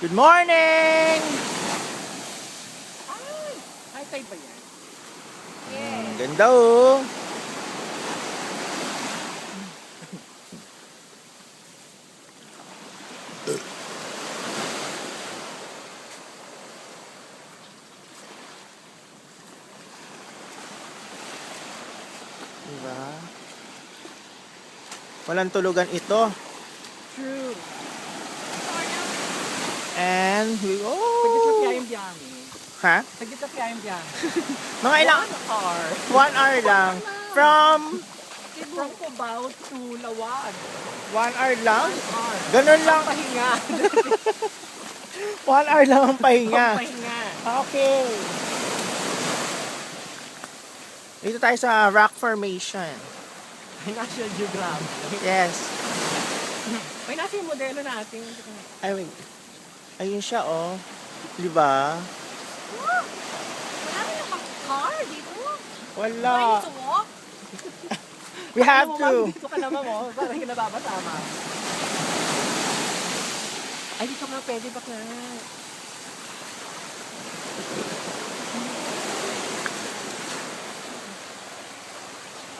Good morning! Ay! High tide ba yan? Ganda oh! Diba? Walang tulugan ito. True. And we Sagit na oh! kaya yung biyahe. Ha? Sagit na kaya yung biyahe. Mga ilang 1 hour. 1 hour lang. From From Cubao to Lawag. 1 hour lang? 1 hour. Ganun lang. Ang pahinga. 1 hour lang ang pahinga. Ang pahinga. Okay. Dito tayo sa rock formation. Ay, National Geographic. Yes. Ay, nasa yung modelo natin. Ay, wait. Ayun siya, oh. Diba? Wow! Wala na yung car dito. Wala. Do I need to walk? We have Ano mo, to. ma'am, dito ka naman mo. Parang kinababasama. Ay, dito nga pwede ba ka?